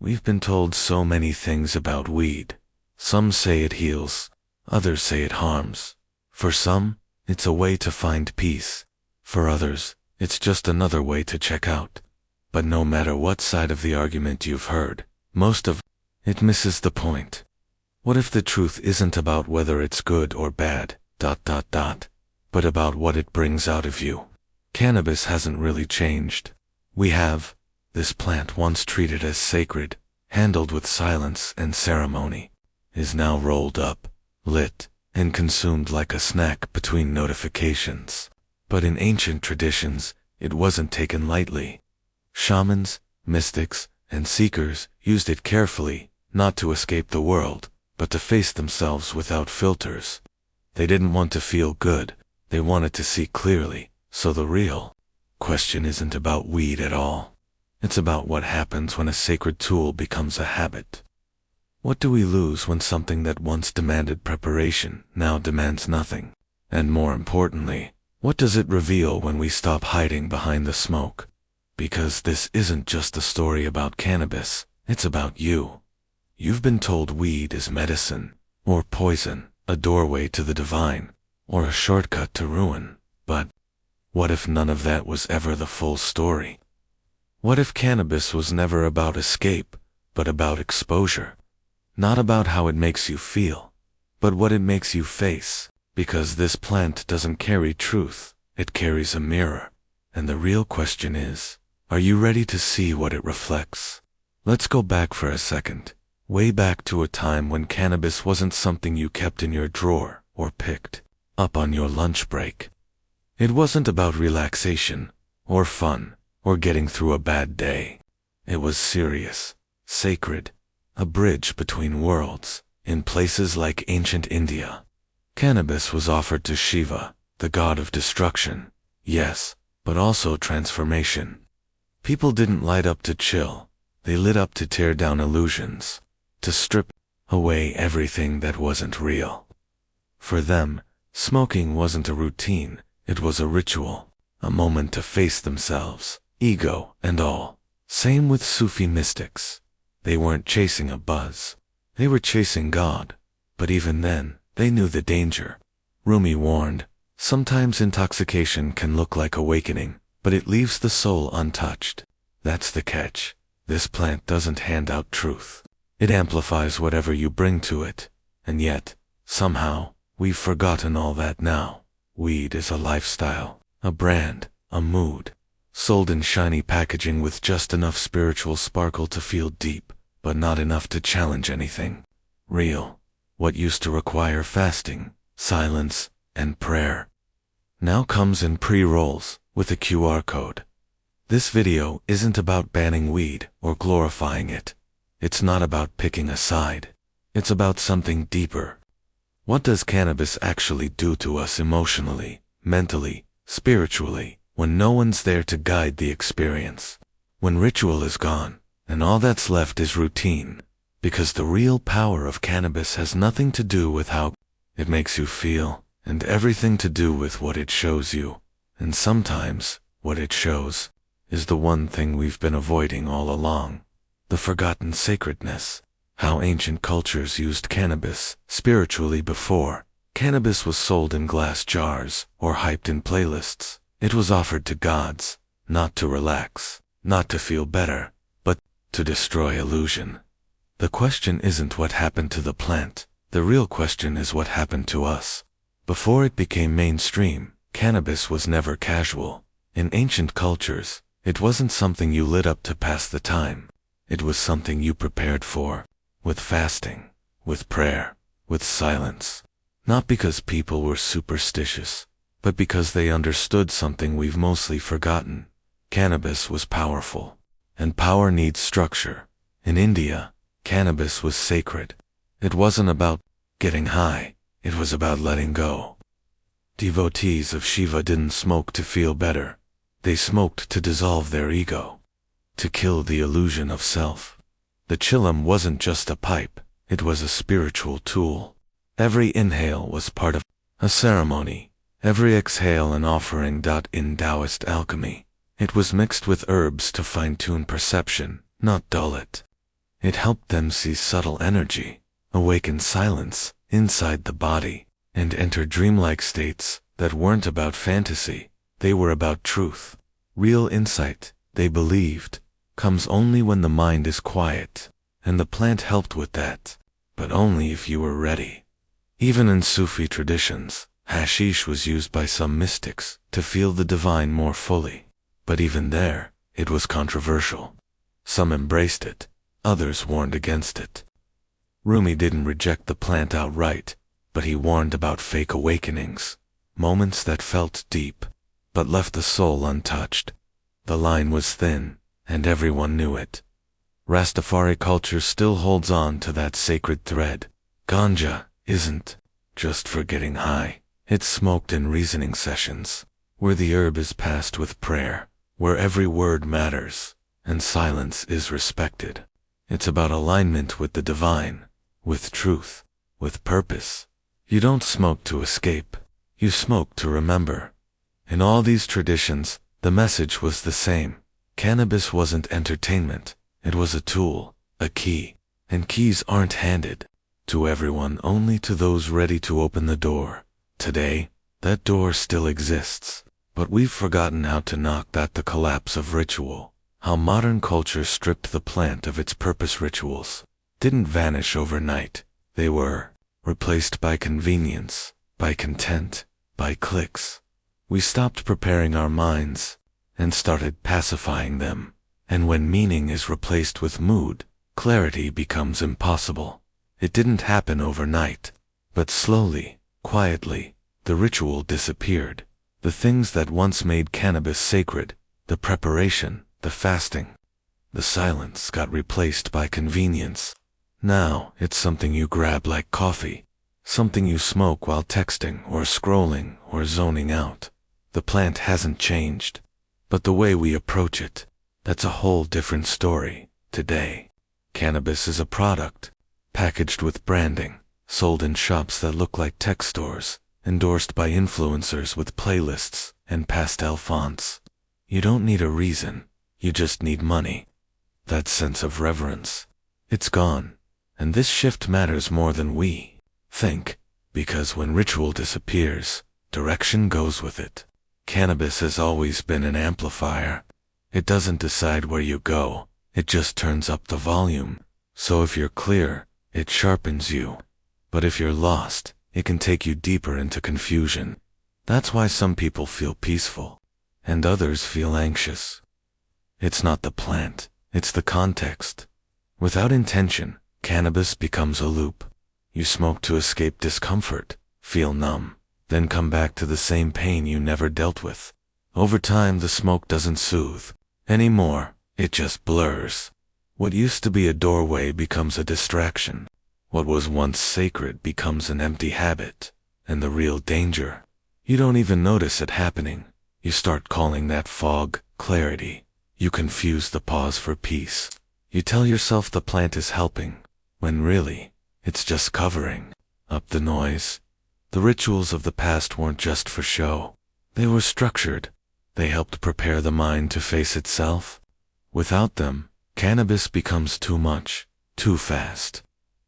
We've been told so many things about weed. Some say it heals, others say it harms. For some, it's a way to find peace. For others, it's just another way to check out. But no matter what side of the argument you've heard, most of it misses the point. What if the truth isn't about whether it's good or bad, but about what it brings out of you? Cannabis hasn't really changed. We have. This plant, once treated as sacred, handled with silence and ceremony, is now rolled up, lit, and consumed like a snack between notifications. But in ancient traditions, it wasn't taken lightly. Shamans, mystics, and seekers used it carefully, not to escape the world, but to face themselves without filters. They didn't want to feel good, they wanted to see clearly. So the real question isn't about weed at all. It's about what happens when a sacred tool becomes a habit. What do we lose when something that once demanded preparation now demands nothing? And more importantly, what does it reveal when we stop hiding behind the smoke? Because this isn't just a story about cannabis, it's about you. You've been told weed is medicine, or poison, a doorway to the divine, or a shortcut to ruin. But what if none of that was ever the full story? What if cannabis was never about escape, but about exposure? Not about how it makes you feel, but what it makes you face. Because this plant doesn't carry truth, it carries a mirror. And the real question is, are you ready to see what it reflects? Let's go back for a second, way back to a time when cannabis wasn't something you kept in your drawer or picked up on your lunch break. It wasn't about relaxation, or fun, or getting through a bad day. It was serious, sacred, a bridge between worlds. In places like ancient India, cannabis was offered to Shiva, the god of destruction, yes, but also transformation. People didn't light up to chill, they lit up to tear down illusions, to strip away everything that wasn't real. For them, smoking wasn't a routine, it was a ritual, a moment to face themselves, ego and all. Same with Sufi mystics. They weren't chasing a buzz, they were chasing God. But even then, they knew the danger. Rumi warned, sometimes intoxication can look like awakening, but it leaves the soul untouched. That's the catch. This plant doesn't hand out truth. It amplifies whatever you bring to it. And yet, somehow, we've forgotten all that now. Weed is a lifestyle, a brand, a mood, sold in shiny packaging with just enough spiritual sparkle to feel deep, but not enough to challenge anything real. What used to require fasting, silence, and prayer now comes in pre-rolls with a QR code. This video isn't about banning weed or glorifying it. It's not about picking a side. It's about something deeper. What does cannabis actually do to us emotionally, mentally, spiritually, when no one's there to guide the experience? When ritual is gone, and all that's left is routine. Because the real power of cannabis has nothing to do with how it makes you feel, and everything to do with what it shows you. And sometimes, what it shows is the one thing we've been avoiding all along. The forgotten sacredness. How ancient cultures used cannabis spiritually before. Cannabis was sold in glass jars or hyped in playlists. It was offered to gods, not to relax, not to feel better, but to destroy illusion. The question isn't what happened to the plant. The real question is what happened to us. Before it became mainstream, cannabis was never casual. In ancient cultures, it wasn't something you lit up to pass the time. It was something you prepared for. With fasting, with prayer, with silence. Not because people were superstitious, but because they understood something we've mostly forgotten. Cannabis was powerful, and power needs structure. In India, cannabis was sacred. It wasn't about getting high, it was about letting go. Devotees of Shiva didn't smoke to feel better. They smoked to dissolve their ego, to kill the illusion of self. The chillum wasn't just a pipe, it was a spiritual tool. Every inhale was part of a ceremony, every exhale an offering. In Taoist alchemy, it was mixed with herbs to fine-tune perception, not dull it. It helped them see subtle energy, awaken silence inside the body, and enter dreamlike states that weren't about fantasy, they were about truth. Real insight, they believed, comes only when the mind is quiet, and the plant helped with that, but only if you were ready. Even in Sufi traditions, hashish was used by some mystics to feel the divine more fully, but even there, it was controversial. Some embraced it, others warned against it. Rumi didn't reject the plant outright, but he warned about fake awakenings, moments that felt deep, but left the soul untouched. The line was thin, and everyone knew it. Rastafari culture still holds on to that sacred thread. Ganja isn't just for getting high. It's smoked in reasoning sessions, where the herb is passed with prayer, where every word matters, and silence is respected. It's about alignment with the divine, with truth, with purpose. You don't smoke to escape, you smoke to remember. In all these traditions, the message was the same. Cannabis wasn't entertainment, it was a tool, a key, and keys aren't handed to everyone, only to those ready to open the door. Today, that door still exists, but we've forgotten how to knock at the collapse of ritual. How modern culture stripped the plant of its purpose. Rituals didn't vanish overnight. They were replaced by convenience, by content, by clicks. We stopped preparing our minds and started pacifying them. And when meaning is replaced with mood, clarity becomes impossible. It didn't happen overnight, but slowly, quietly, the ritual disappeared. The things that once made cannabis sacred, the preparation, the fasting, the silence, got replaced by convenience. Now, it's something you grab like coffee, something you smoke while texting or scrolling or zoning out. The plant hasn't changed, but the way we approach it, that's a whole different story. Today, cannabis is a product, packaged with branding, sold in shops that look like tech stores, endorsed by influencers with playlists and pastel fonts. You don't need a reason, you just need money. That sense of reverence, it's gone. And this shift matters more than we think, because when ritual disappears, direction goes with it. Cannabis has always been an amplifier. It doesn't decide where you go, it just turns up the volume. So if you're clear, it sharpens you. But if you're lost, it can take you deeper into confusion. That's why some people feel peaceful, and others feel anxious. It's not the plant, it's the context. Without intention, cannabis becomes a loop. You smoke to escape discomfort, feel numb, then come back to the same pain you never dealt with. Over time, the smoke doesn't soothe anymore, it just blurs. What used to be a doorway becomes a distraction. What was once sacred becomes an empty habit. And the real danger, you don't even notice it happening. You start calling that fog clarity. You confuse the pause for peace. You tell yourself the plant is helping, when really, it's just covering up the noise. The rituals of the past weren't just for show. They were structured. They helped prepare the mind to face itself. Without them, cannabis becomes too much, too fast,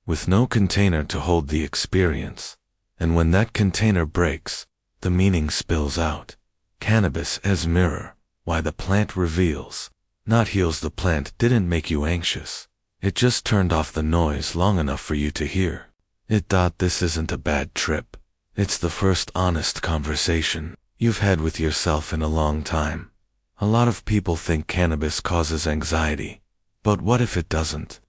with no container to hold the experience. And when that container breaks, the meaning spills out. Cannabis as mirror, why the plant reveals, not heals. The plant didn't make you anxious. It just turned off the noise long enough for you to hear. It thought this isn't a bad trip. It's the first honest conversation you've had with yourself in a long time. A lot of people think cannabis causes anxiety. But what if it doesn't?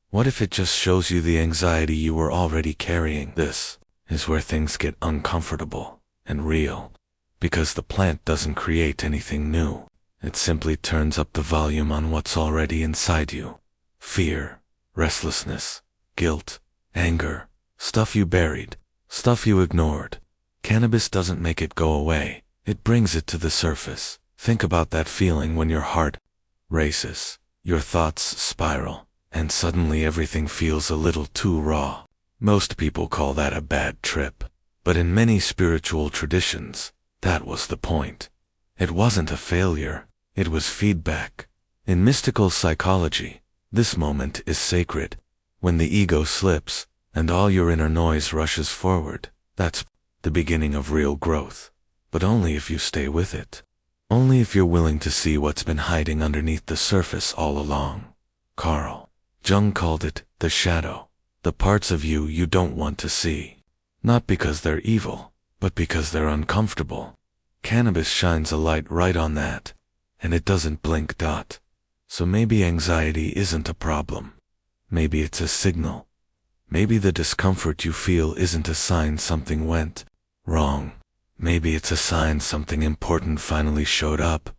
What if it just shows you the anxiety you were already carrying? This is where things get uncomfortable and real. Because the plant doesn't create anything new. It simply turns up the volume on what's already inside you. Fear, restlessness, guilt, anger, stuff you buried, stuff you ignored. Cannabis doesn't make it go away. It brings it to the surface. Think about that feeling when your heart races, your thoughts spiral, and suddenly everything feels a little too raw. Most people call that a bad trip. But in many spiritual traditions, that was the point. It wasn't a failure, it was feedback. In mystical psychology, This moment is sacred. When the ego slips, and all your inner noise rushes forward, that's the beginning of real growth. But only if you stay with it. Only if you're willing to see what's been hiding underneath the surface all along. Carl Jung called it the shadow, the parts of you you don't want to see. Not because they're evil, but because they're uncomfortable. Cannabis shines a light right on that, and it doesn't blink. So maybe anxiety isn't a problem. Maybe it's a signal. Maybe the discomfort you feel isn't a sign something went wrong. Maybe it's a sign something important finally showed up.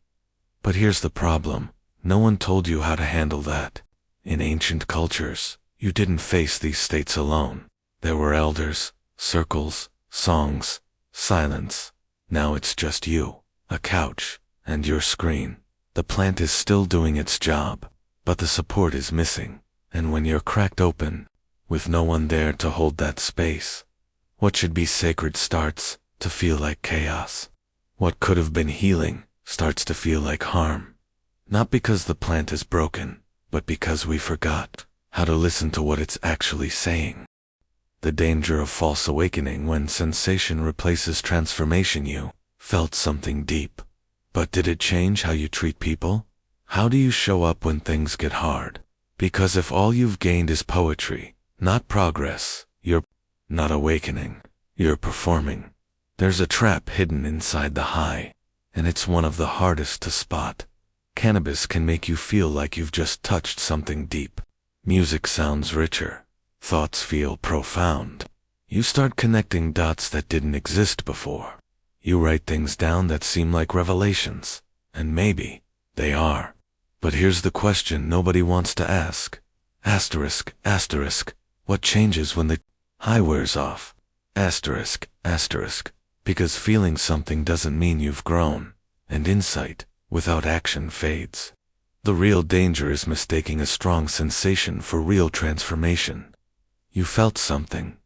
But here's the problem. No one told you how to handle that. In ancient cultures, you didn't face these states alone. There were elders, circles, songs, silence. Now it's just you, a couch, and your screen. The plant is still doing its job, but the support is missing. And when you're cracked open, with no one there to hold that space, what should be sacred starts to feel like chaos. What could have been healing starts to feel like harm. Not because the plant is broken, but because we forgot how to listen to what it's actually saying. The danger of false awakening when sensation replaces transformation. You felt something deep, but did it change how you treat people? How do you show up when things get hard? Because if all you've gained is poetry, not progress, you're not awakening, you're performing. There's a trap hidden inside the high, and it's one of the hardest to spot. Cannabis can make you feel like you've just touched something deep. Music sounds richer. Thoughts feel profound. You start connecting dots that didn't exist before. You write things down that seem like revelations, and maybe they are. But here's the question nobody wants to ask. Asterisk, asterisk, what changes when the high wears off? Asterisk, asterisk. Because feeling something doesn't mean you've grown, and insight, without action, fades. The real danger is mistaking a strong sensation for real transformation. You felt something,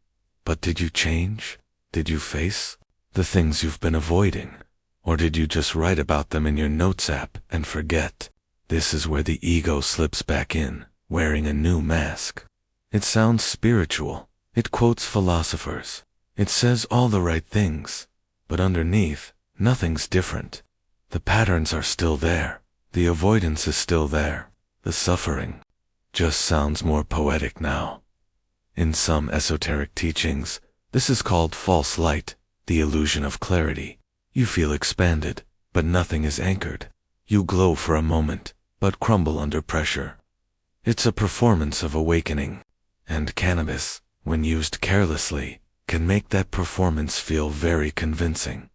but did you change? Did you face the things you've been avoiding? Or did you just write about them in your notes app and forget? This is where the ego slips back in, wearing a new mask. It sounds spiritual. It quotes philosophers. It says all the right things. But underneath, nothing's different. The patterns are still there. The avoidance is still there. The suffering just sounds more poetic now. In some esoteric teachings, this is called false light, the illusion of clarity. You feel expanded, but nothing is anchored. You glow for a moment, but crumble under pressure. It's a performance of awakening. And cannabis, when used carelessly, can make that performance feel very convincing.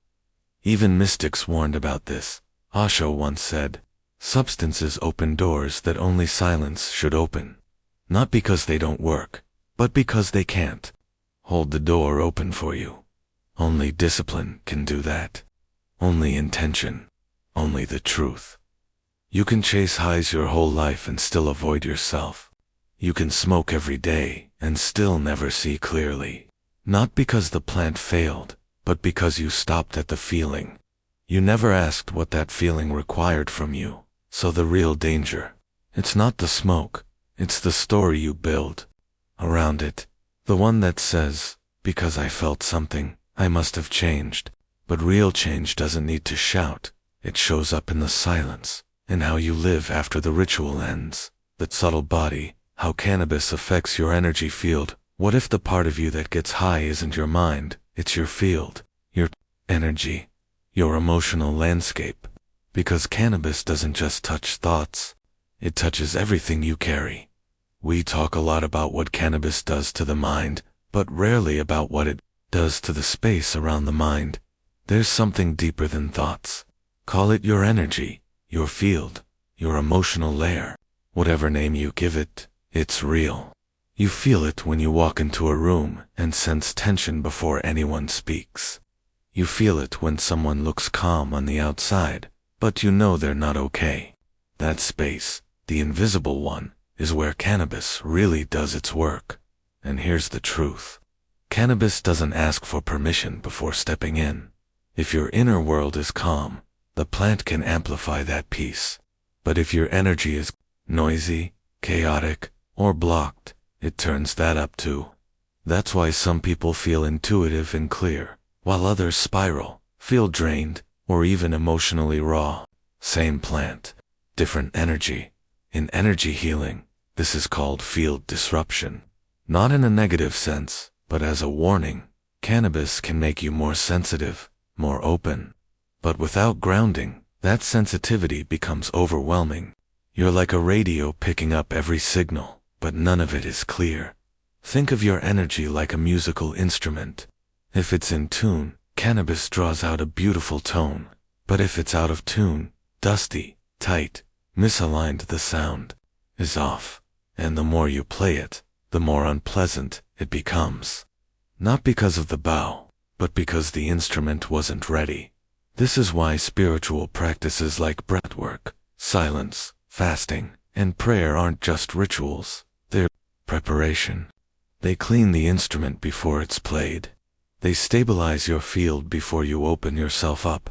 Even mystics warned about this. Osho once said, "Substances open doors that only silence should open. Not because they don't work, but because they can't hold the door open for you. Only discipline can do that. Only intention. Only the truth. You can chase highs your whole life and still avoid yourself. You can smoke every day and still never see clearly. Not because the plant failed, but because you stopped at the feeling. You never asked what that feeling required from you. So the real danger, it's not the smoke, it's the story you build around it. The one that says, because I felt something, I must have changed. But real change doesn't need to shout. It shows up in the silence, in how you live after the ritual ends. That subtle body, how cannabis affects your energy field. What if the part of you that gets high isn't your mind, it's your field, your energy, your emotional landscape? Because cannabis doesn't just touch thoughts, it touches everything you carry. We talk a lot about what cannabis does to the mind, but rarely about what it does to the space around the mind. There's something deeper than thoughts. Call it your energy, your field, your emotional layer. Whatever name you give it, it's real. You feel it when you walk into a room and sense tension before anyone speaks. You feel it when someone looks calm on the outside, but you know they're not okay. That space, the invisible one, is where cannabis really does its work. And here's the truth. Cannabis doesn't ask for permission before stepping in. If your inner world is calm, the plant can amplify that peace. But if your energy is noisy, chaotic, or blocked, it turns that up too. That's why some people feel intuitive and clear, while others spiral, feel drained, or even emotionally raw. Same plant, different energy. In energy healing, this is called field disruption. Not in a negative sense, but as a warning. Cannabis can make you more sensitive, more open. But without grounding, that sensitivity becomes overwhelming. You're like a radio picking up every signal, but none of it is clear. Think of your energy like a musical instrument. If it's in tune, cannabis draws out a beautiful tone. But if it's out of tune, dusty, tight, misaligned, the sound is off. And the more you play it, the more unpleasant it becomes. Not because of the bow, but because the instrument wasn't ready. This is why spiritual practices like breathwork, silence, fasting, and prayer aren't just rituals. They're preparation. They clean the instrument before it's played. They stabilize your field before you open yourself up.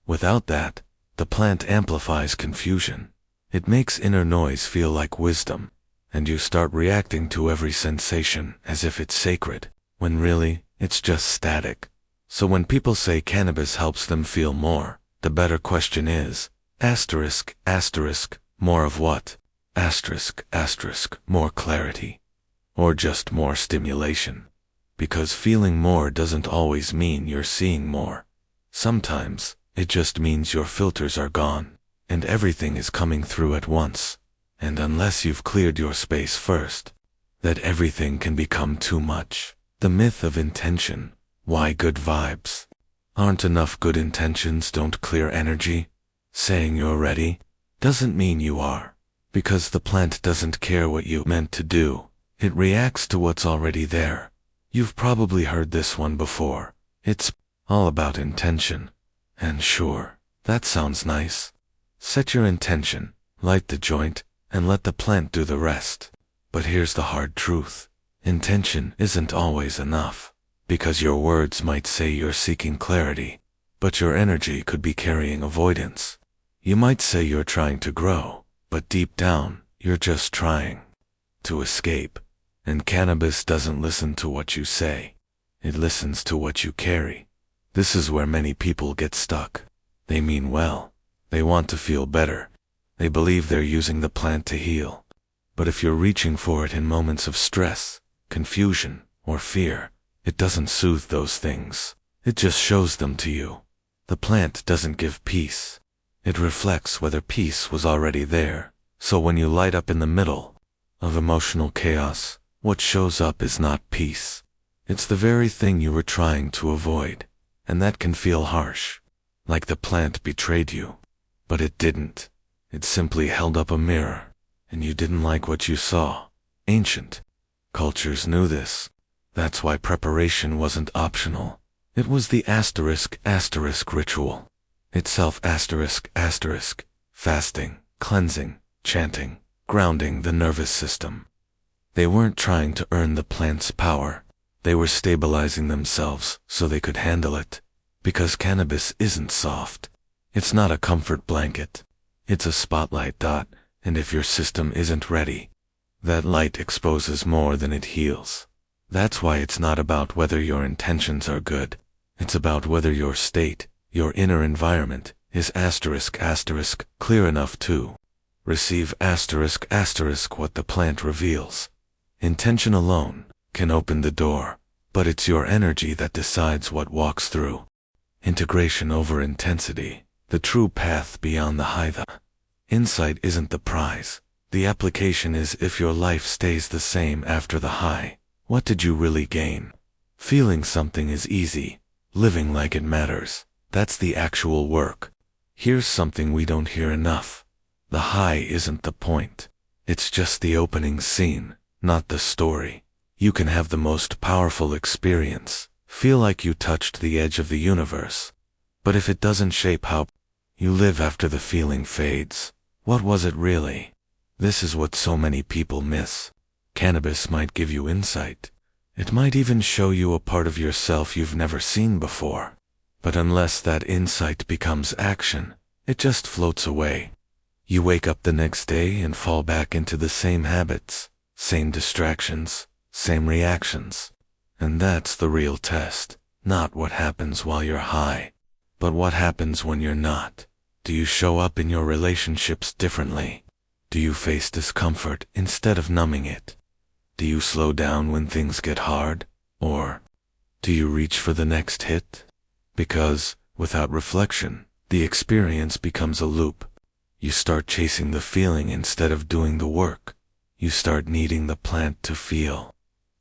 Without that, the plant amplifies confusion. It makes inner noise feel like wisdom, and you start reacting to every sensation as if it's sacred, when really, it's just static. So when people say cannabis helps them feel more, the better question is, asterisk, asterisk, more of what? Asterisk, asterisk, more clarity. Or just more stimulation. Because feeling more doesn't always mean you're seeing more. Sometimes, it just means your filters are gone, and everything is coming through at once. And unless you've cleared your space first, that everything can become too much. The myth of intention. Why good vibes? Aren't enough good intentions don't clear energy? Saying you're ready doesn't mean you are. Because the plant doesn't care what you meant to do. It reacts to what's already there. You've probably heard this one before. It's all about intention. And sure, that sounds nice. Set your intention, light the joint, and let the plant do the rest. But here's the hard truth. Intention isn't always enough. Because your words might say you're seeking clarity, but your energy could be carrying avoidance. You might say you're trying to grow, but deep down, you're just trying to escape. And cannabis doesn't listen to what you say. It listens to what you carry. This is where many people get stuck. They mean well. They want to feel better. They believe they're using the plant to heal. But if you're reaching for it in moments of stress, confusion, or fear, it doesn't soothe those things. It just shows them to you. The plant doesn't give peace. It reflects whether peace was already there. So when you light up in the middle of emotional chaos, what shows up is not peace. It's the very thing you were trying to avoid. And that can feel harsh. Like the plant betrayed you. But it didn't. It simply held up a mirror. And you didn't like what you saw. Ancient cultures knew this. That's why preparation wasn't optional. It was the asterisk ritual. Itself asterisk, fasting, cleansing, chanting, grounding the nervous system. They weren't trying to earn the plant's power. They were stabilizing themselves so they could handle it. Because cannabis isn't soft. It's not a comfort blanket. It's a spotlight dot, and if your system isn't ready, that light exposes more than it heals. That's why it's not about whether your intentions are good. It's about whether your state, your inner environment, is asterisk clear enough to receive asterisk what the plant reveals. Intention alone can open the door, but it's your energy that decides what walks through. Integration over intensity, the true path beyond the high. The insight isn't the prize. The application is if your life stays the same after the high, what did you really gain? Feeling something is easy. Living like it matters. That's the actual work. Here's something we don't hear enough. The high isn't the point. It's just the opening scene, not the story. You can have the most powerful experience, feel like you touched the edge of the universe. But if it doesn't shape how you live after the feeling fades, what was it really? This is what so many people miss. Cannabis might give you insight. It might even show you a part of yourself you've never seen before. But unless that insight becomes action, it just floats away. You wake up the next day and fall back into the same habits, same distractions, same reactions. And that's the real test, not what happens while you're high, but what happens when you're not. Do you show up in your relationships differently? Do you face discomfort instead of numbing it? Do you slow down when things get hard? Or do you reach for the next hit? Because, without reflection, the experience becomes a loop. You start chasing the feeling instead of doing the work. You start needing the plant to feel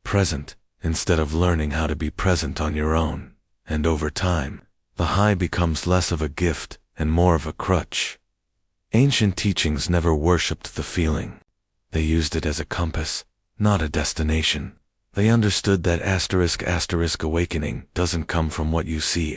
present instead of learning how to be present on your own. And over time, the high becomes less of a gift and more of a crutch. Ancient teachings never worshipped the feeling. They used it as a compass, not a destination. They understood that *** awakening doesn't come from what you see ***.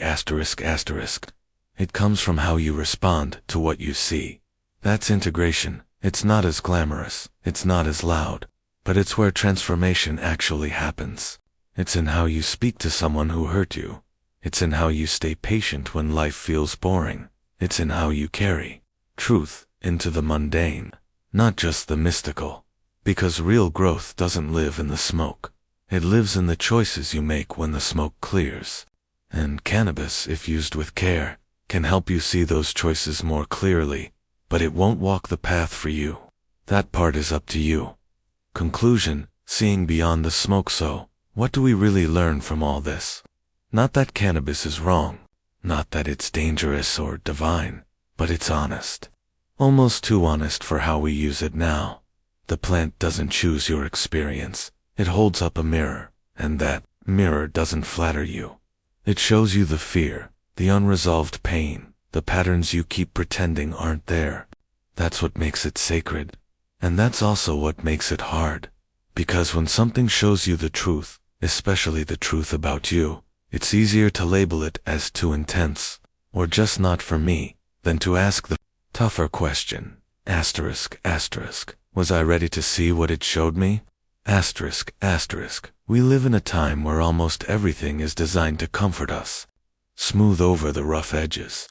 It comes from how you respond to what you see. That's integration. It's not as glamorous, it's not as loud, but it's where transformation actually happens. It's in how you speak to someone who hurt you. It's in how you stay patient when life feels boring. It's in how you carry truth into the mundane, not just the mystical. Because real growth doesn't live in the smoke. It lives in the choices you make when the smoke clears. And cannabis, if used with care, can help you see those choices more clearly, but it won't walk the path for you. That part is up to you. Conclusion, seeing beyond the smoke. So, what do we really learn from all this? Not that cannabis is wrong, not that it's dangerous or divine, but it's honest. Almost too honest for how we use it now. The plant doesn't choose your experience. It holds up a mirror, and that mirror doesn't flatter you. It shows you the fear, the unresolved pain, the patterns you keep pretending aren't there. That's what makes it sacred. And that's also what makes it hard. Because when something shows you the truth, especially the truth about you, it's easier to label it as too intense, or just not for me, than to ask the tougher question. ***, was I ready to see what it showed me? We live in a time where almost everything is designed to comfort us. Smooth over the rough edges.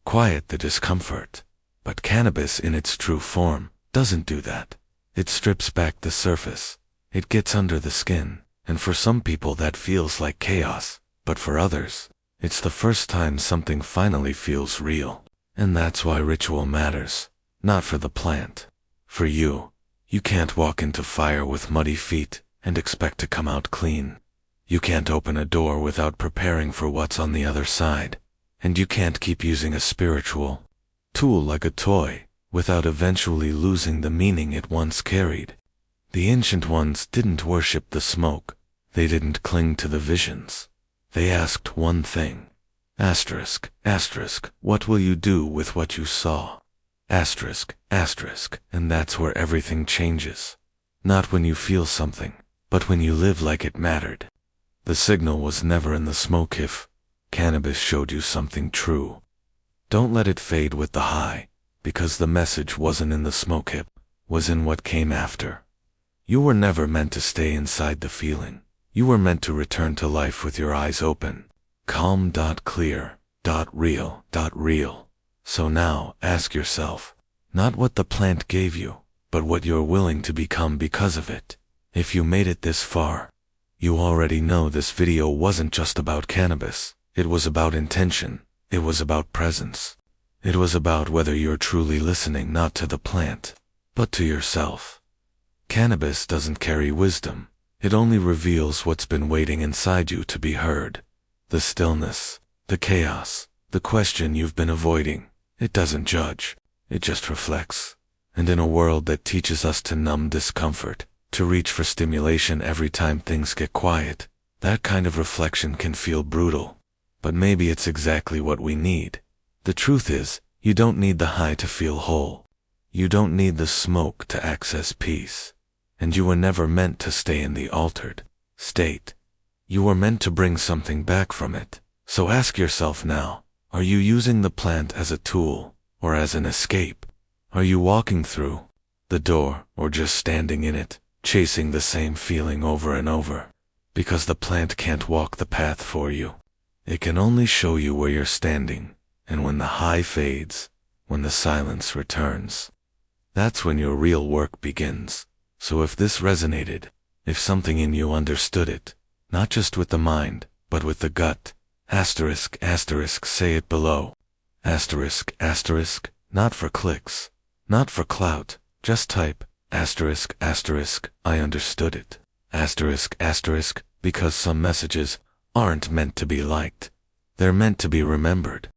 Quiet the discomfort. But cannabis in its true form doesn't do that. It strips back the surface. It gets under the skin. And for some people that feels like chaos. But for others, it's the first time something finally feels real. And that's why ritual matters. Not for the plant. For you. You can't walk into fire with muddy feet and expect to come out clean. You can't open a door without preparing for what's on the other side. And you can't keep using a spiritual tool like a toy without eventually losing the meaning it once carried. The ancient ones didn't worship the smoke. They didn't cling to the visions. They asked one thing. ***, what will you do with what you saw? And that's where everything changes. Not when you feel something, but when you live like it mattered. The signal was never in the smoke if cannabis showed you something true. Don't let it fade with the high, because the message wasn't in the smoke hip, was in what came after. You were never meant to stay inside the feeling. You were meant to return to life with your eyes open. Calm, clear, real. So now, ask yourself, not what the plant gave you, but what you're willing to become because of it. If you made it this far, you already know this video wasn't just about cannabis. It was about intention. It was about presence. It was about whether you're truly listening not to the plant, but to yourself. Cannabis doesn't carry wisdom. It only reveals what's been waiting inside you to be heard. The stillness, the chaos, the question you've been avoiding. It doesn't judge, it just reflects. And in a world that teaches us to numb discomfort, to reach for stimulation every time things get quiet, that kind of reflection can feel brutal. But maybe it's exactly what we need. The truth is, you don't need the high to feel whole. You don't need the smoke to access peace. And you were never meant to stay in the altered state. You were meant to bring something back from it. So ask yourself now, are you using the plant as a tool, or as an escape? Are you walking through the door, or just standing in it, chasing the same feeling over and over? Because the plant can't walk the path for you. It can only show you where you're standing, and when the high fades, when the silence returns, That's when your real work begins. So if this resonated, if something in you understood it, not just with the mind, but with the gut, asterisk, asterisk, say it below. Asterisk, asterisk, not for clicks, not for clout, just type, asterisk, asterisk, I understood it. Asterisk, asterisk, because some messages aren't meant to be liked. They're meant to be remembered.